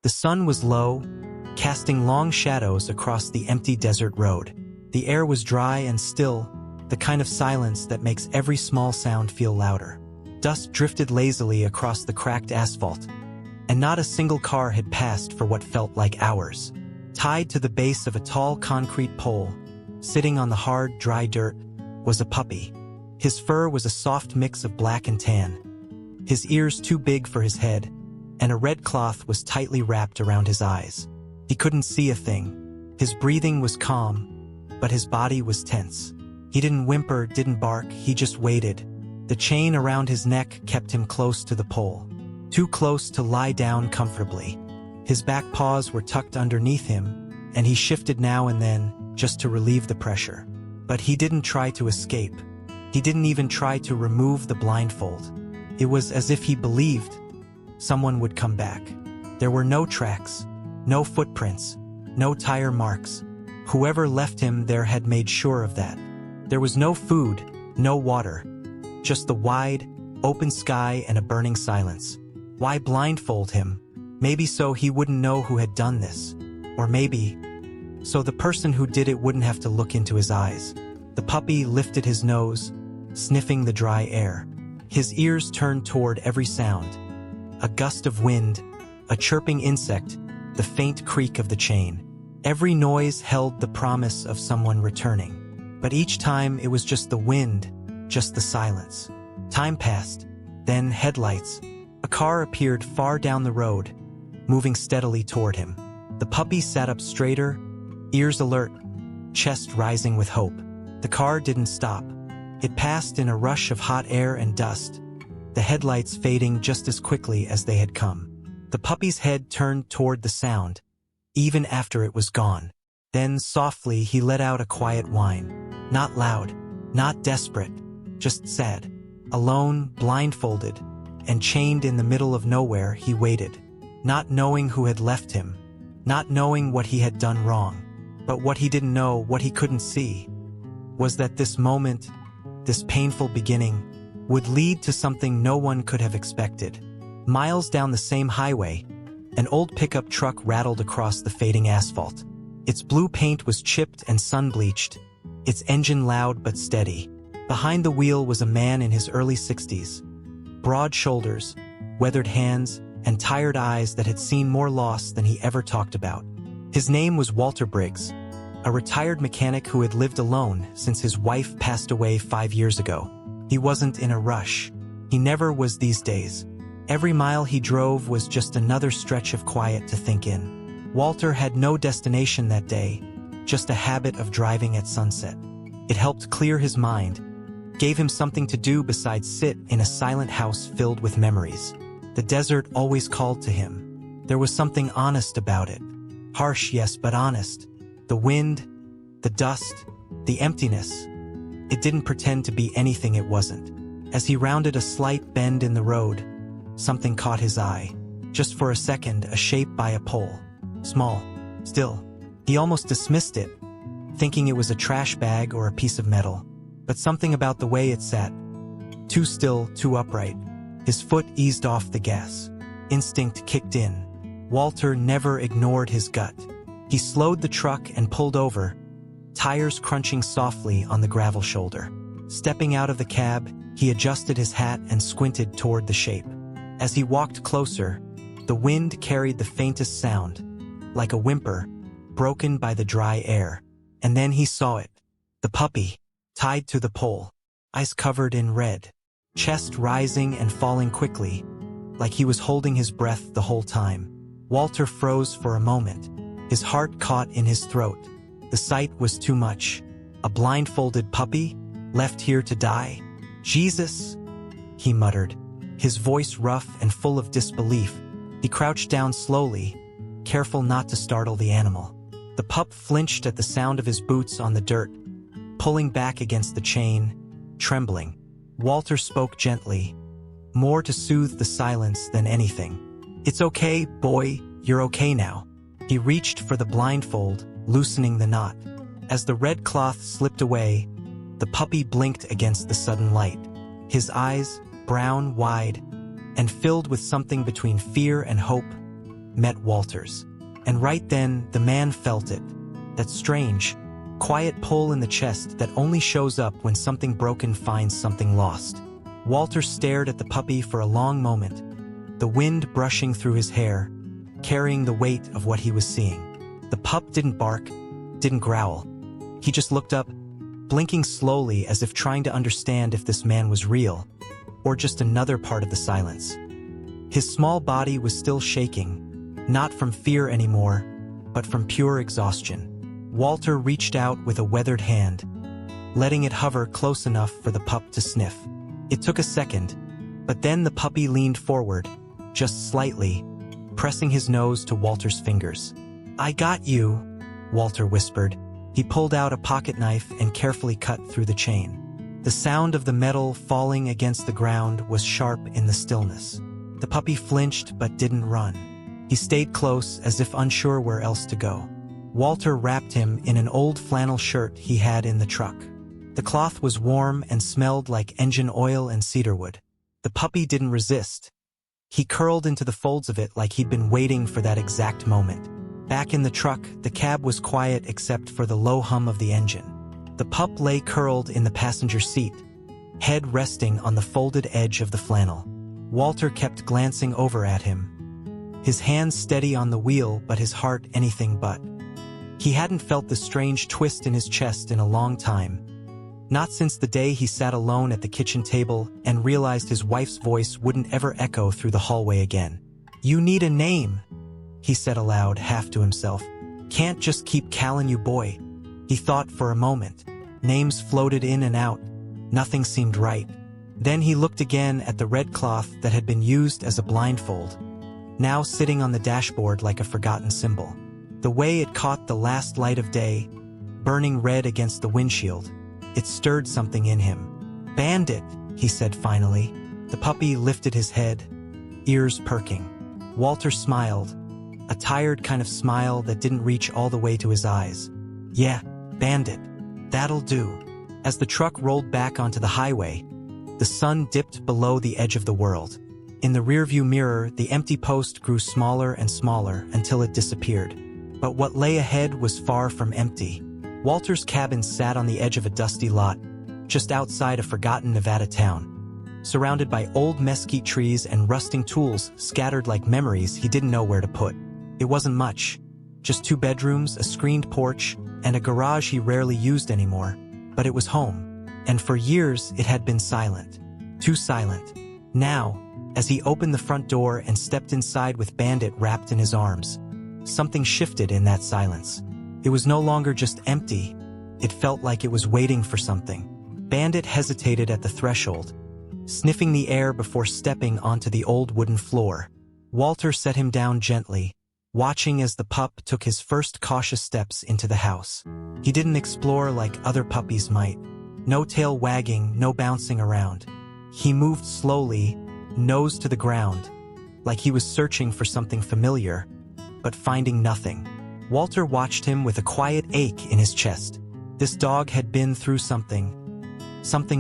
The sun was low, casting long shadows across the empty desert road. The air was dry and still, the kind of silence that makes every small sound feel louder. Dust drifted lazily across the cracked asphalt, and not a single car had passed for what felt like hours. Tied to the base of a tall concrete pole, sitting on the hard, dry dirt, was a puppy. His fur was a soft mix of black and tan, his ears too big for his head, and a red cloth was tightly wrapped around his eyes. He couldn't see a thing. His breathing was calm, but his body was tense. He didn't whimper, didn't bark, he just waited. The chain around his neck kept him close to the pole, too close to lie down comfortably. His back paws were tucked underneath him, and he shifted now and then, just to relieve the pressure. But he didn't try to escape. He didn't even try to remove the blindfold. It was as if he believed someone would come back. There were no tracks, no footprints, no tire marks. Whoever left him there had made sure of that. There was no food, no water, just the wide, open sky and a burning silence. Why blindfold him? Maybe so he wouldn't know who had done this. Or maybe so the person who did it wouldn't have to look into his eyes. The puppy lifted his nose, sniffing the dry air. His ears turned toward every sound. A gust of wind, a chirping insect, the faint creak of the chain. Every noise held the promise of someone returning. But each time it was just the wind, just the silence. Time passed, then headlights. A car appeared far down the road, moving steadily toward him. The puppy sat up straighter, ears alert, chest rising with hope. The car didn't stop. It passed in a rush of hot air and dust, the headlights fading just as quickly as they had come. The puppy's head turned toward the sound, even after it was gone. Then, softly, he let out a quiet whine. Not loud, not desperate, just sad. Alone, blindfolded, and chained in the middle of nowhere, he waited. Not knowing who had left him, not knowing what he had done wrong. But what he didn't know, what he couldn't see, was that this moment, this painful beginning, would lead to something no one could have expected. Miles down the same highway, an old pickup truck rattled across the fading asphalt. Its blue paint was chipped and sun-bleached, its engine loud but steady. Behind the wheel was a man in his early 60s. Broad shoulders, weathered hands, and tired eyes that had seen more loss than he ever talked about. His name was Walter Briggs, a retired mechanic who had lived alone since his wife passed away 5 years ago. He wasn't in a rush. He never was these days. Every mile he drove was just another stretch of quiet to think in. Walter had no destination that day, just a habit of driving at sunset. It helped clear his mind, gave him something to do besides sit in a silent house filled with memories. The desert always called to him. There was something honest about it. Harsh, yes, but honest. The wind, the dust, the emptiness. It didn't pretend to be anything it wasn't. As he rounded a slight bend in the road, something caught his eye. Just for a second, a shape by a pole. Small, still. He almost dismissed it, thinking it was a trash bag or a piece of metal. But something about the way it sat, too still, too upright. His foot eased off the gas. Instinct kicked in. Walter never ignored his gut. He slowed the truck and pulled over, tires crunching softly on the gravel shoulder. Stepping out of the cab, he adjusted his hat and squinted toward the shape. As he walked closer, the wind carried the faintest sound, like a whimper, broken by the dry air. And then he saw it. The puppy, tied to the pole, eyes covered in red, chest rising and falling quickly, like he was holding his breath the whole time. Walter froze for a moment, his heart caught in his throat. The sight was too much. A blindfolded puppy, left here to die? Jesus, he muttered, his voice rough and full of disbelief. He crouched down slowly, careful not to startle the animal. The pup flinched at the sound of his boots on the dirt, pulling back against the chain, trembling. Walter spoke gently, more to soothe the silence than anything. "It's okay, boy, you're okay now." He reached for the blindfold, loosening the knot. As the red cloth slipped away, the puppy blinked against the sudden light. His eyes, brown, wide, and filled with something between fear and hope, met Walter's. And right then, the man felt it. That strange, quiet pull in the chest that only shows up when something broken finds something lost. Walter stared at the puppy for a long moment, the wind brushing through his hair, carrying the weight of what he was seeing. The pup didn't bark, didn't growl. He just looked up, blinking slowly as if trying to understand if this man was real, or just another part of the silence. His small body was still shaking, not from fear anymore, but from pure exhaustion. Walter reached out with a weathered hand, letting it hover close enough for the pup to sniff. It took a second, but then the puppy leaned forward, just slightly, pressing his nose to Walter's fingers. "I got you," Walter whispered. He pulled out a pocket knife and carefully cut through the chain. The sound of the metal falling against the ground was sharp in the stillness. The puppy flinched but didn't run. He stayed close as if unsure where else to go. Walter wrapped him in an old flannel shirt he had in the truck. The cloth was warm and smelled like engine oil and cedarwood. The puppy didn't resist. He curled into the folds of it like he'd been waiting for that exact moment. Back in the truck, the cab was quiet except for the low hum of the engine. The pup lay curled in the passenger seat, head resting on the folded edge of the flannel. Walter kept glancing over at him, his hands steady on the wheel but his heart anything but. He hadn't felt the strange twist in his chest in a long time, not since the day he sat alone at the kitchen table and realized his wife's voice wouldn't ever echo through the hallway again. "You need a name," he said aloud, half to himself. "Can't just keep calling you boy." He thought for a moment. Names floated in and out. Nothing seemed right. Then he looked again at the red cloth that had been used as a blindfold, now sitting on the dashboard like a forgotten symbol. The way it caught the last light of day, burning red against the windshield, it stirred something in him. "Bandit," he said finally. The puppy lifted his head, ears perking. Walter smiled, a tired kind of smile that didn't reach all the way to his eyes. "Yeah, Bandit. That'll do." As the truck rolled back onto the highway, the sun dipped below the edge of the world. In the rearview mirror, the empty post grew smaller and smaller until it disappeared. But what lay ahead was far from empty. Walter's cabin sat on the edge of a dusty lot, just outside a forgotten Nevada town, surrounded by old mesquite trees and rusting tools scattered like memories he didn't know where to put. It wasn't much, just 2 bedrooms, a screened porch, and a garage he rarely used anymore. But it was home, and for years it had been silent. Too silent. Now, as he opened the front door and stepped inside with Bandit wrapped in his arms, something shifted in that silence. It was no longer just empty. It felt like it was waiting for something. Bandit hesitated at the threshold, sniffing the air before stepping onto the old wooden floor. Walter set him down gently, watching as the pup took his first cautious steps into the house. He didn't explore like other puppies might. No tail wagging, no bouncing around. He moved slowly, nose to the ground, like he was searching for something familiar, but finding nothing. Walter watched him with a quiet ache in his chest. This dog had been through something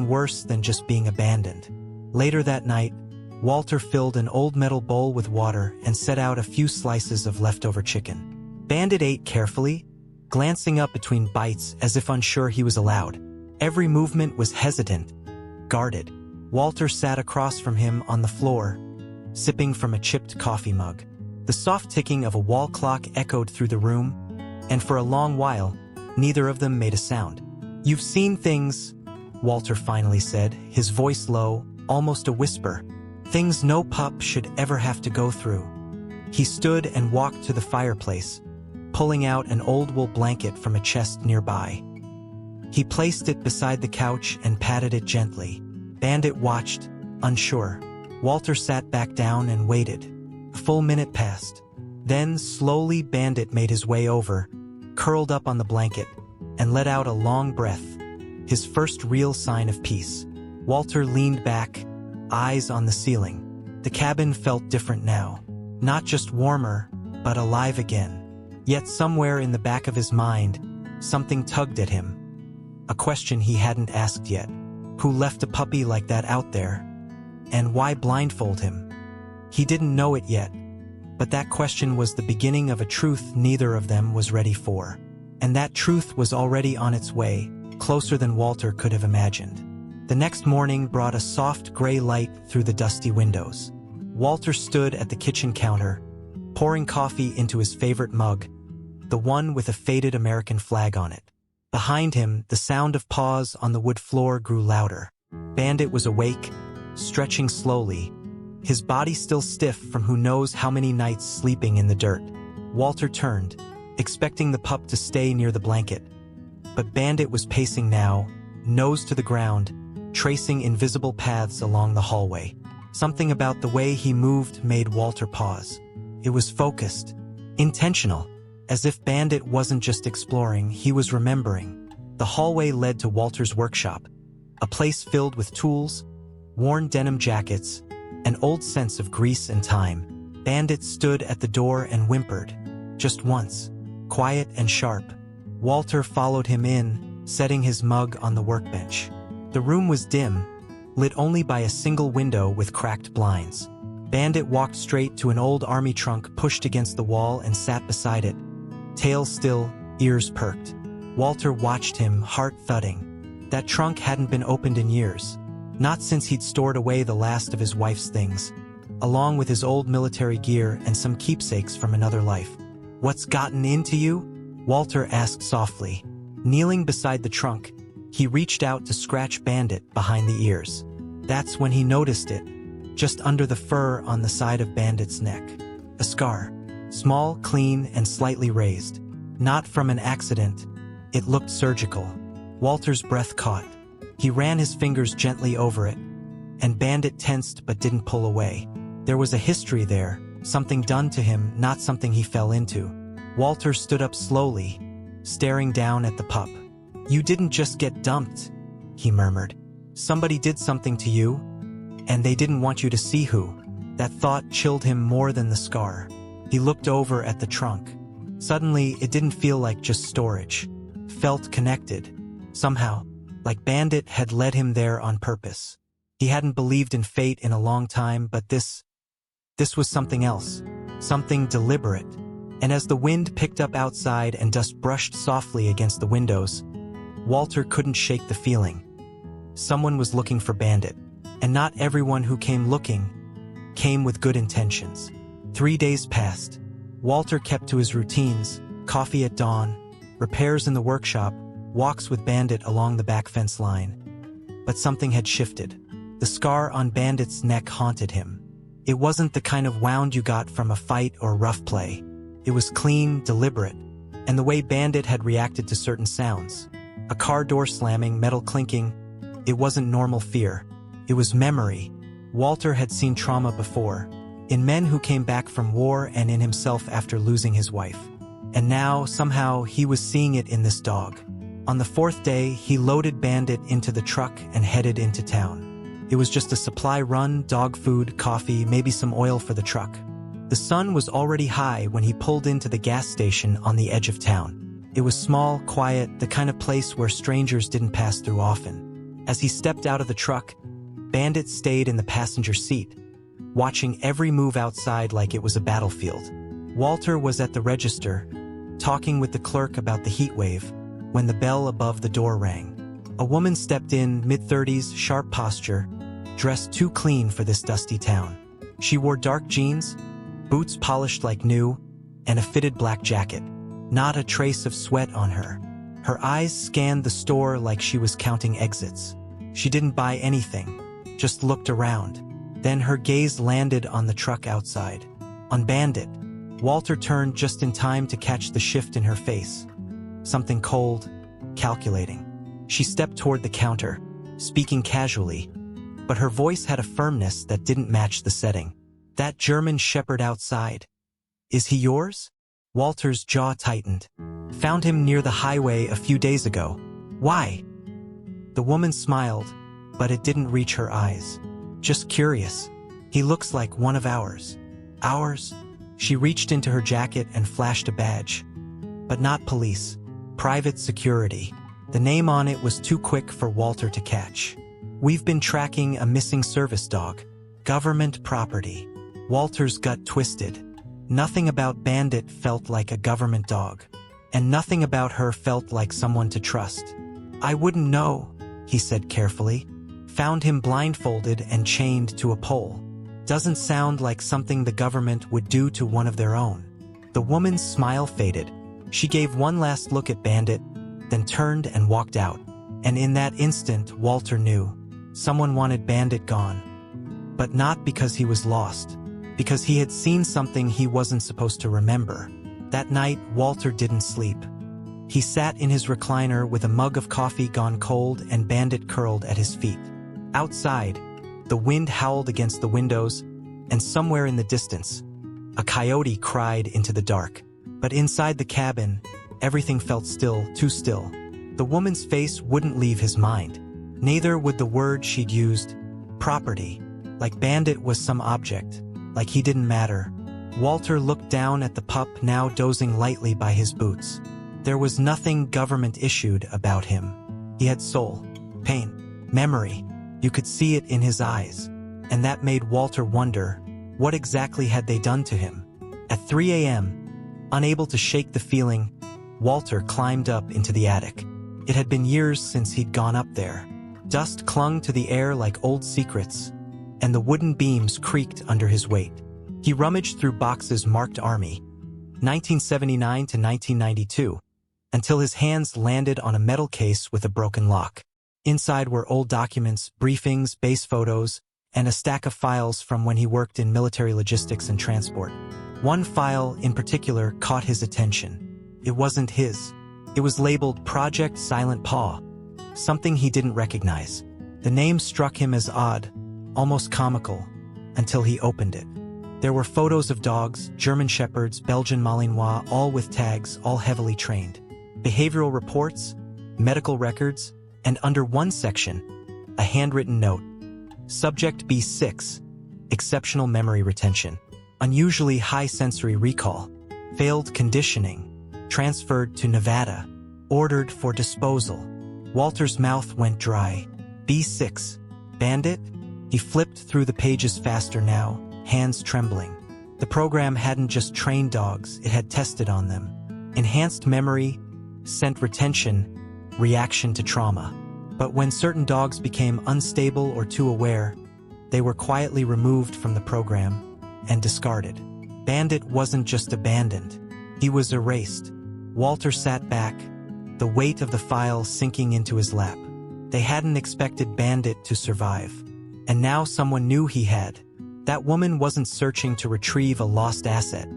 worse than just being abandoned. Later that night, Walter filled an old metal bowl with water and set out a few slices of leftover chicken. Bandit ate carefully, glancing up between bites as if unsure he was allowed. Every movement was hesitant, guarded. Walter sat across from him on the floor, sipping from a chipped coffee mug. The soft ticking of a wall clock echoed through the room, and for a long while, neither of them made a sound. "You've seen things," Walter finally said, his voice low, almost a whisper. "Things no pup should ever have to go through." He stood and walked to the fireplace, pulling out an old wool blanket from a chest nearby. He placed it beside the couch and patted it gently. Bandit watched, unsure. Walter sat back down and waited. A full minute passed. Then, slowly, Bandit made his way over, curled up on the blanket, and let out a long breath, his first real sign of peace. Walter leaned back, eyes on the ceiling. The cabin felt different now. Not just warmer, but alive again. Yet somewhere in the back of his mind, something tugged at him. A question he hadn't asked yet. Who left a puppy like that out there? And why blindfold him? He didn't know it yet, But that question was the beginning of a truth neither of them was ready for. And that truth was already on its way, closer than Walter could have imagined. The next morning brought a soft gray light through the dusty windows. Walter stood at the kitchen counter, pouring coffee into his favorite mug, the one with a faded American flag on it. Behind him, the sound of paws on the wood floor grew louder. Bandit was awake, stretching slowly, his body still stiff from who knows how many nights sleeping in the dirt. Walter turned, expecting the pup to stay near the blanket. But Bandit was pacing now, nose to the ground, tracing invisible paths along the hallway. Something about the way he moved made Walter pause. It was focused, intentional, as if Bandit wasn't just exploring, he was remembering. The hallway led to Walter's workshop, a place filled with tools, worn denim jackets, an old sense of grease and time. Bandit stood at the door and whimpered, just once, quiet and sharp. Walter followed him in, setting his mug on the workbench. The room was dim, lit only by a single window with cracked blinds. Bandit walked straight to an old army trunk pushed against the wall and sat beside it, tail still, ears perked. Walter watched him, heart thudding. That trunk hadn't been opened in years, not since he'd stored away the last of his wife's things, along with his old military gear and some keepsakes from another life. "What's gotten into you?" Walter asked softly. Kneeling beside the trunk, he reached out to scratch Bandit behind the ears. That's when he noticed it, just under the fur on the side of Bandit's neck. A scar, small, clean, and slightly raised. Not from an accident, it looked surgical. Walter's breath caught. He ran his fingers gently over it, and Bandit tensed but didn't pull away. There was a history there, something done to him, not something he fell into. Walter stood up slowly, staring down at the pup. "You didn't just get dumped," he murmured. "Somebody did something to you, and they didn't want you to see who." That thought chilled him more than the scar. He looked over at the trunk. Suddenly, it didn't feel like just storage. Felt connected. Somehow, like Bandit had led him there on purpose. He hadn't believed in fate in a long time, but this was something else. Something deliberate. And as the wind picked up outside and dust brushed softly against the windows, Walter couldn't shake the feeling. Someone was looking for Bandit, and not everyone who came looking came with good intentions. 3 days passed. Walter kept to his routines, coffee at dawn, repairs in the workshop, walks with Bandit along the back fence line. But something had shifted. The scar on Bandit's neck haunted him. It wasn't the kind of wound you got from a fight or rough play. It was clean, deliberate, and the way Bandit had reacted to certain sounds. A car door slamming, metal clinking. It wasn't normal fear. It was memory. Walter had seen trauma before, in men who came back from war and in himself after losing his wife. And now, somehow, he was seeing it in this dog. On the 4th day, he loaded Bandit into the truck and headed into town. It was just a supply run, dog food, coffee, maybe some oil for the truck. The sun was already high when he pulled into the gas station on the edge of town. It was small, quiet, the kind of place where strangers didn't pass through often. As he stepped out of the truck, Bandit stayed in the passenger seat, watching every move outside like it was a battlefield. Walter was at the register, talking with the clerk about the heat wave, when the bell above the door rang. A woman stepped in, mid-30s, sharp posture, dressed too clean for this dusty town. She wore dark jeans, boots polished like new, and a fitted black jacket. Not a trace of sweat on her. Her eyes scanned the store like she was counting exits. She didn't buy anything, just looked around. Then her gaze landed on the truck outside. On Bandit. Walter turned just in time to catch the shift in her face. Something cold, calculating. She stepped toward the counter, speaking casually, but her voice had a firmness that didn't match the setting. "That German shepherd outside. Is he yours?" Walter's jaw tightened. "Found him near the highway a few days ago." "Why?" The woman smiled, but it didn't reach her eyes. "Just curious. He looks like one of ours." "Ours?" She reached into her jacket and flashed a badge. But not police. Private security. The name on it was too quick for Walter to catch. "We've been tracking a missing service dog. Government property." Walter's gut twisted. Nothing about Bandit felt like a government dog. And nothing about her felt like someone to trust. "I wouldn't know," he said carefully. "Found him blindfolded and chained to a pole. Doesn't sound like something the government would do to one of their own." The woman's smile faded. She gave one last look at Bandit, then turned and walked out. And in that instant, Walter knew. Someone wanted Bandit gone. But not because he was lost. Because he had seen something he wasn't supposed to remember. That night, Walter didn't sleep. He sat in his recliner with a mug of coffee gone cold and Bandit curled at his feet. Outside, the wind howled against the windows, and somewhere in the distance, a coyote cried into the dark. But inside the cabin, everything felt still, too still. The woman's face wouldn't leave his mind. Neither would the word she'd used, property. Like Bandit was some object, like he didn't matter. Walter looked down at the pup now dozing lightly by his boots. There was nothing government-issued about him. He had soul, pain, memory. You could see it in his eyes. And that made Walter wonder, what exactly had they done to him? At 3 a.m., unable to shake the feeling, Walter climbed up into the attic. It had been years since he'd gone up there. Dust clung to the air like old secrets, and the wooden beams creaked under his weight. He rummaged through boxes marked Army, 1979 to 1992, until his hands landed on a metal case with a broken lock. Inside were old documents, briefings, base photos, and a stack of files from when he worked in military logistics and transport. One file in particular caught his attention. It wasn't his. It was labeled Project Silent Paw, something he didn't recognize. The name struck him as odd, almost comical, until he opened it. There were photos of dogs, German Shepherds, Belgian Malinois, all with tags, all heavily trained. Behavioral reports, medical records, and under one section, a handwritten note. Subject B6, exceptional memory retention, unusually high sensory recall, failed conditioning, transferred to Nevada, ordered for disposal. Walter's mouth went dry. B6, Bandit? He flipped through the pages faster now, hands trembling. The program hadn't just trained dogs, it had tested on them. Enhanced memory, scent retention, reaction to trauma. But when certain dogs became unstable or too aware, they were quietly removed from the program and discarded. Bandit wasn't just abandoned, he was erased. Walter sat back, the weight of the file sinking into his lap. They hadn't expected Bandit to survive. And now someone knew he had. That woman wasn't searching to retrieve a lost asset.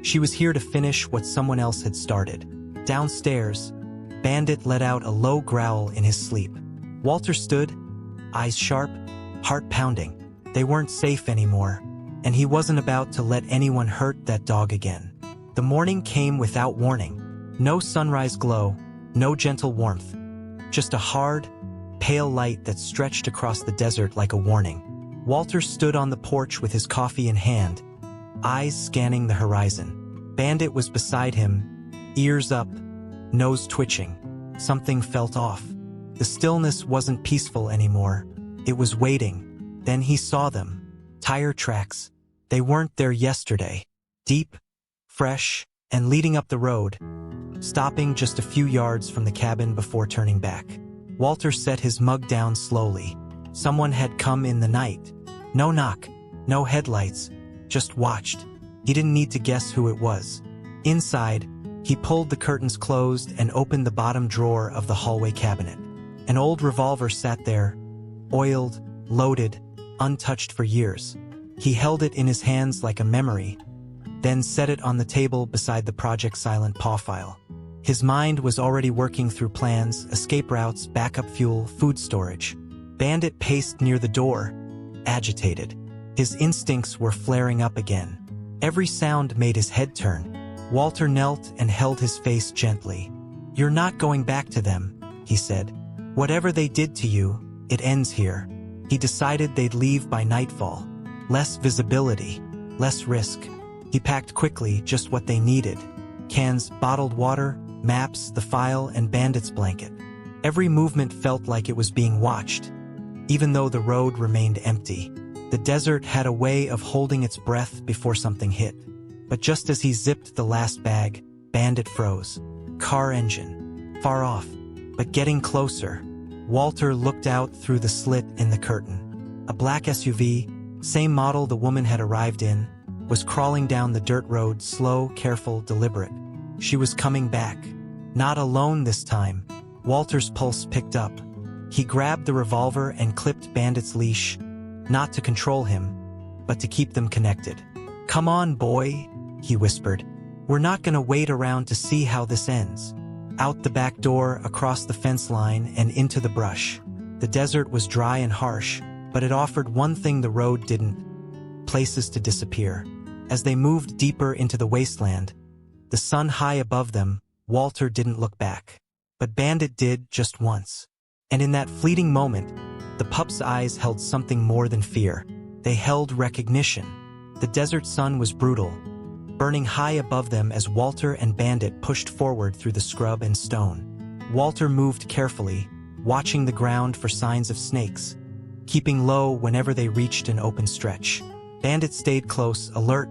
She was here to finish what someone else had started. Downstairs, Bandit let out a low growl in his sleep. Walter stood, eyes sharp, heart pounding. They weren't safe anymore, and he wasn't about to let anyone hurt that dog again. The morning came without warning. No sunrise glow, no gentle warmth. Just a hard, pale light that stretched across the desert like a warning. Walter stood on the porch with his coffee in hand, eyes scanning the horizon. Bandit was beside him, ears up, nose twitching. Something felt off. The stillness wasn't peaceful anymore. It was waiting. Then he saw them. Tire tracks. They weren't there yesterday. Deep, fresh, and leading up the road, stopping just a few yards from the cabin before turning back. Walter set his mug down slowly. Someone had come in the night. No knock, no headlights, just watched. He didn't need to guess who it was. Inside, he pulled the curtains closed and opened the bottom drawer of the hallway cabinet. An old revolver sat there, oiled, loaded, untouched for years. He held it in his hands like a memory, then set it on the table beside the Project Silent Paw file. His mind was already working through plans, escape routes, backup fuel, food storage. Bandit paced near the door, agitated. His instincts were flaring up again. Every sound made his head turn. Walter knelt and held his face gently. "You're not going back to them," he said. "Whatever they did to you, it ends here." He decided they'd leave by nightfall. Less visibility, less risk. He packed quickly just what they needed. Cans, bottled water, maps, the file, and Bandit's blanket. Every movement felt like it was being watched, even though the road remained empty. The desert had a way of holding its breath before something hit. But just as he zipped the last bag, Bandit froze. Car engine. Far off, but getting closer. Walter looked out through the slit in the curtain. A black SUV, same model the woman had arrived in, was crawling down the dirt road, slow, careful, deliberate. She was coming back. Not alone this time. Walter's pulse picked up. He grabbed the revolver and clipped Bandit's leash, not to control him, but to keep them connected. "Come on, boy," he whispered. "We're not gonna wait around to see how this ends." Out the back door, across the fence line, and into the brush. The desert was dry and harsh, but it offered one thing the road didn't: places to disappear. As they moved deeper into the wasteland, the sun high above them, Walter didn't look back. But Bandit did, just once. And in that fleeting moment, the pup's eyes held something more than fear. They held recognition. The desert sun was brutal, burning high above them as Walter and Bandit pushed forward through the scrub and stone. Walter moved carefully, watching the ground for signs of snakes, keeping low whenever they reached an open stretch. Bandit stayed close, alert,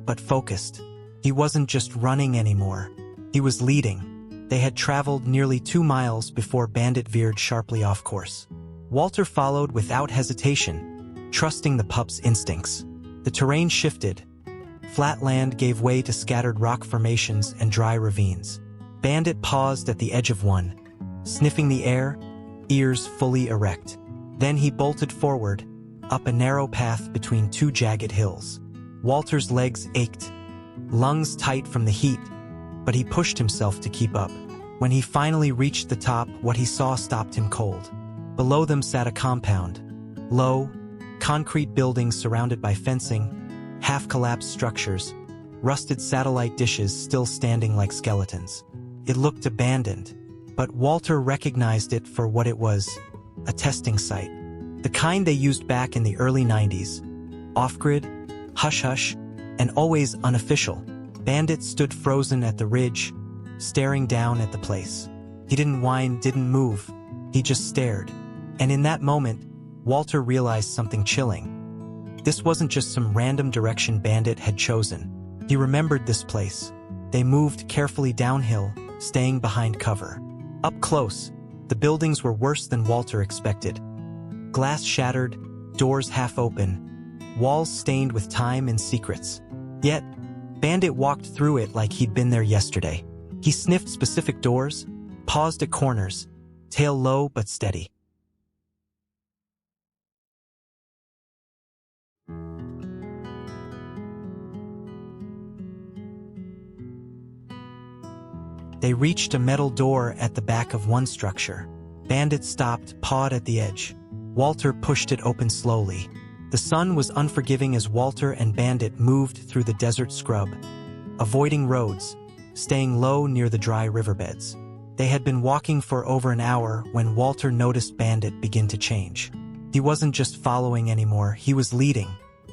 but focused. He wasn't just running anymore. He was leading. They had traveled nearly 2 miles before Bandit veered sharply off course. Walter followed without hesitation, trusting the pup's instincts. The terrain shifted. Flat land gave way to scattered rock formations and dry ravines. Bandit paused at the edge of one, sniffing the air, ears fully erect. Then he bolted forward, up a narrow path between 2 jagged hills. Walter's legs ached, lungs tight from the heat, but he pushed himself to keep up. When he finally reached the top, what he saw stopped him cold. Below them sat a compound. Low, concrete buildings surrounded by fencing, half-collapsed structures, rusted satellite dishes still standing like skeletons. It looked abandoned, but Walter recognized it for what it was: a testing site. The kind they used back in the early 90s. Off-grid, hush-hush, and always unofficial. Bandit stood frozen at the ridge, staring down at the place. He didn't whine, didn't move. He just stared. And in that moment, Walter realized something chilling. This wasn't just some random direction Bandit had chosen. He remembered this place. They moved carefully downhill, staying behind cover. Up close, the buildings were worse than Walter expected. Glass shattered, doors half open, walls stained with time and secrets. Yet, Bandit walked through it like he'd been there yesterday. He sniffed specific doors, paused at corners, tail low but steady. They reached a metal door at the back of one structure. Bandit stopped, pawed at the edge. Walter pushed it open slowly. The sun was unforgiving as Walter and Bandit moved through the desert scrub, avoiding roads, staying low near the dry riverbeds. They had been walking for over an hour when Walter noticed Bandit begin to change. He wasn't just following anymore, he was leading.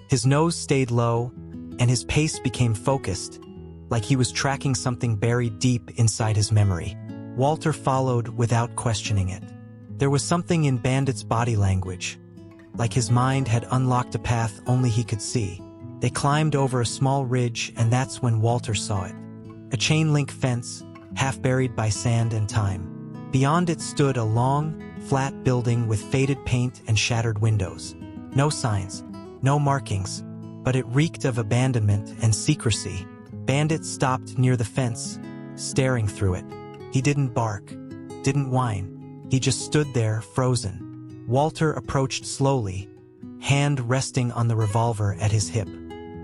His nose stayed low, and his pace became focused, like he was tracking something buried deep inside his memory. Walter followed without questioning it. There was something in Bandit's body language, like his mind had unlocked a path only he could see. They climbed over a small ridge, and that's when Walter saw it. A chain-link fence, half buried by sand and time. Beyond it stood a long, flat building with faded paint and shattered windows. No signs, no markings, but it reeked of abandonment and secrecy. Bandit stopped near the fence, staring through it. He didn't bark, didn't whine. He just stood there, frozen. Walter approached slowly, hand resting on the revolver at his hip.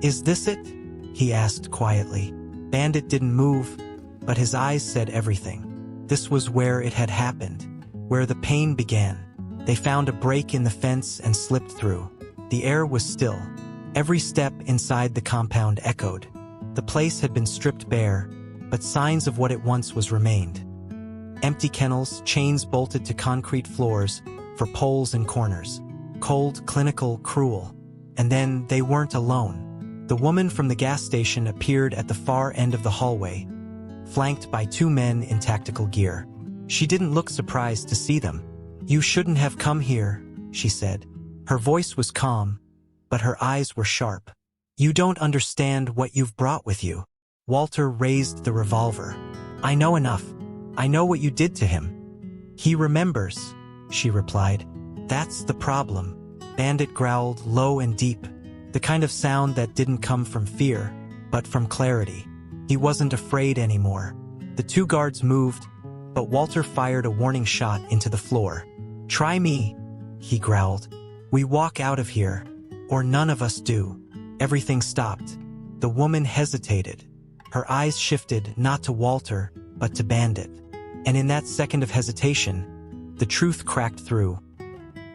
"Is this it?" he asked quietly. Bandit didn't move, but his eyes said everything. This was where it had happened, where the pain began. They found a break in the fence and slipped through. The air was still. Every step inside the compound echoed. The place had been stripped bare, but signs of what it once was remained. Empty kennels, chains bolted to concrete floors, for poles and corners. Cold, clinical, cruel. And then they weren't alone. The woman from the gas station appeared at the far end of the hallway, flanked by 2 men in tactical gear. She didn't look surprised to see them. "You shouldn't have come here," she said. Her voice was calm, but her eyes were sharp. You don't understand what you've brought with you. Walter raised the revolver. I know enough. I know what you did to him. He remembers, she replied. That's the problem. Bandit growled low and deep, the kind of sound that didn't come from fear, but from clarity. He wasn't afraid anymore. The two guards moved, but Walter fired a warning shot into the floor. Try me, he growled. We walk out of here, or none of us do. Everything stopped. The woman hesitated. Her eyes shifted not to Walter, but to Bandit. And in that second of hesitation, the truth cracked through.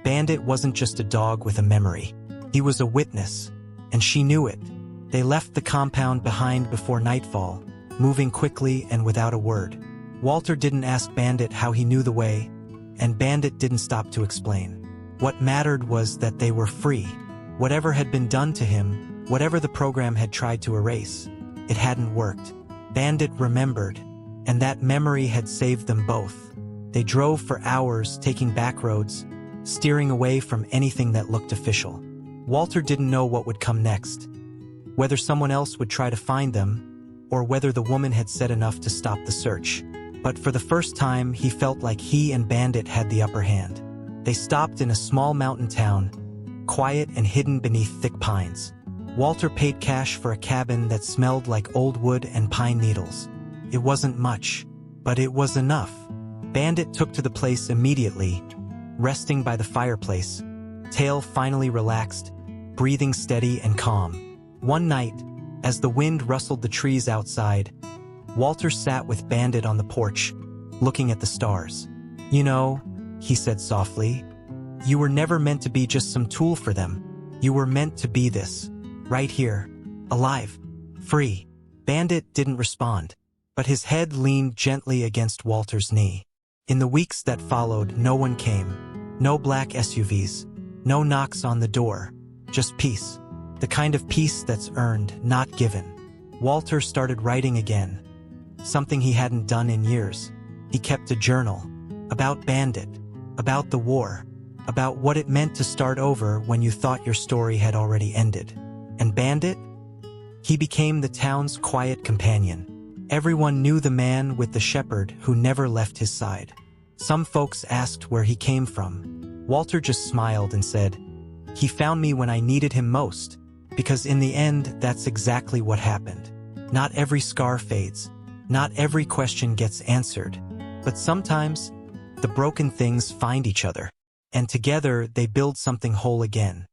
Bandit wasn't just a dog with a memory. He was a witness, and she knew it. They left the compound behind before nightfall, moving quickly and without a word. Walter didn't ask Bandit how he knew the way, and Bandit didn't stop to explain. What mattered was that they were free. Whatever had been done to him, whatever the program had tried to erase, it hadn't worked. Bandit remembered, and that memory had saved them both. They drove for hours, taking back roads, steering away from anything that looked official. Walter didn't know what would come next, whether someone else would try to find them, or whether the woman had said enough to stop the search. But for the first time, he felt like he and Bandit had the upper hand. They stopped in a small mountain town, quiet and hidden beneath thick pines. Walter paid cash for a cabin that smelled like old wood and pine needles. It wasn't much, but it was enough. Bandit took to the place immediately, resting by the fireplace, tail finally relaxed, breathing steady and calm. One night, as the wind rustled the trees outside, Walter sat with Bandit on the porch, looking at the stars. You know, he said softly, you were never meant to be just some tool for them. You were meant to be this, right here, alive, free. Bandit didn't respond, but his head leaned gently against Walter's knee. In the weeks that followed, no one came. No black SUVs, no knocks on the door, just peace. The kind of peace that's earned, not given. Walter started writing again, something he hadn't done in years. He kept a journal, about Bandit, about the war, about what it meant to start over when you thought your story had already ended. And Bandit? He became the town's quiet companion. Everyone knew the man with the shepherd who never left his side. Some folks asked where he came from. Walter just smiled and said, he found me when I needed him most, because in the end, that's exactly what happened. Not every scar fades, not every question gets answered, but sometimes the broken things find each other, and together they build something whole again.